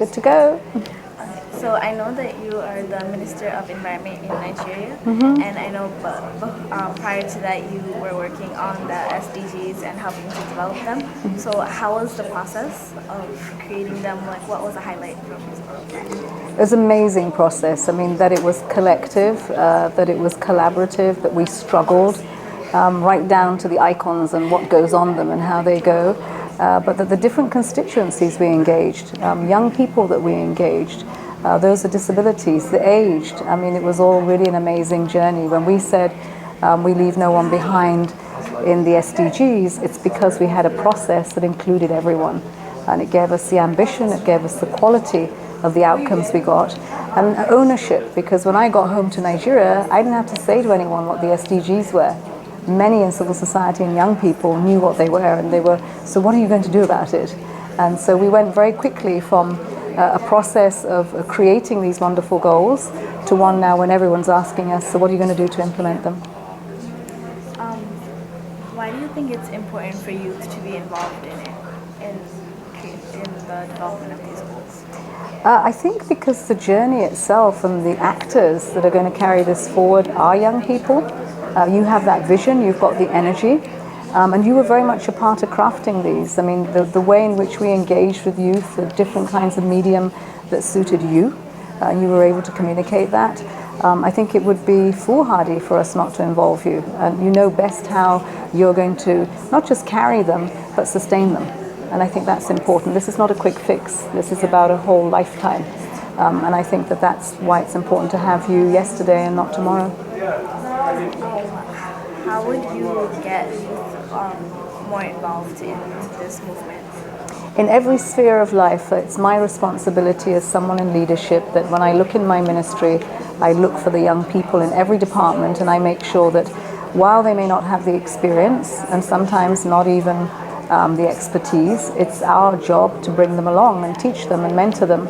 Good to go. So I know that you are the Minister of Environment in Nigeria, and I know prior to that you were working on the SDGs and helping to develop them. So how was the process of creating them? Like, what was the highlight from this process? It was an amazing process. I mean, that it was collective, that it was collaborative, that we struggled right down to the icons and what goes on them and how they go. But that the different constituencies we engaged, young people that we engaged, those with disabilities, the aged. I mean, it was all really an amazing journey. When we said we leave no one behind in the SDGs, it's because we had a process that included everyone. And it gave us the ambition, it gave us the quality of the outcomes we got, and ownership, because when I got home to Nigeria, I didn't have to say to anyone what the SDGs were. Many in civil society and young people knew what they were, and they were, so what are you going to do about it? And so we went very quickly from a process of creating these wonderful goals to one now when everyone's asking us, so what are you going to do to implement them? Why do you think it's important for youth to be involved in it, in the development of these goals? I think because the journey itself and the actors that are going to carry this forward are young people. You have that vision, you've got the energy, and you were very much a part of crafting these. I mean, the way in which we engaged with youth, the different kinds of medium that suited you, and you were able to communicate that. I think it would be foolhardy for us not to involve you. And you know best how you're going to not just carry them, but sustain them. And I think that's important. This is not a quick fix. This is about a whole lifetime. And I think that that's why it's important to have you yesterday and not tomorrow. How would you get youth more involved in this movement? In every sphere of life, it's my responsibility as someone in leadership that when I look in my ministry, I look for the young people in every department, and I make sure that while they may not have the experience and sometimes not even the expertise, it's our job to bring them along and teach them and mentor them.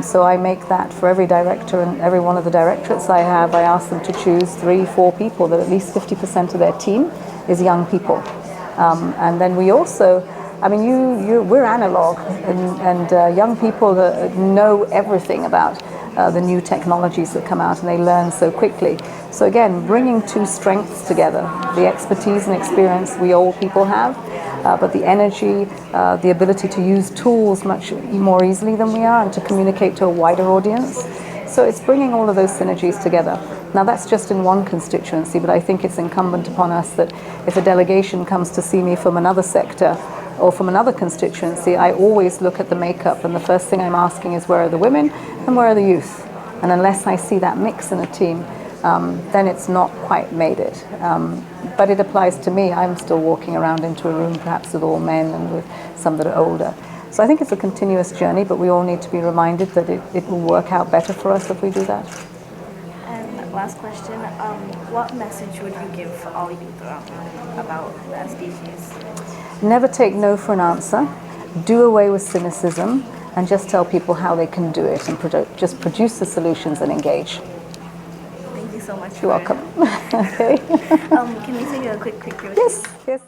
So I make that for every director and every one of the directorates I have. I ask them to choose 3-4 people that at least 50% of their team is young people. And then we also, I mean, we're analog, and young people know everything about the new technologies that come out, and they learn so quickly. So again, bringing two strengths together, the expertise and experience we old people have, but the energy, the ability to use tools much more easily than we are and to communicate to a wider audience. So it's bringing all of those synergies together. Now that's just in one constituency, but I think it's incumbent upon us that if a delegation comes to see me from another sector or from another constituency, I always look at the makeup, and the first thing I'm asking is where are the women and where are the youth? And unless I see that mix in a team, then it's not quite made it. But it applies to me. I'm still walking around into a room perhaps with all men and with some that are older. So I think it's a continuous journey, but we all need to be reminded that it will work out better for us if we do that. And last question, what message would you give all youth about the SDGs? Never take no for an answer. Do away with cynicism and just tell people how they can do it, and just produce the solutions and engage. Thank you so much. You're welcome. Okay. Can we take a quick picture? Yes, yes.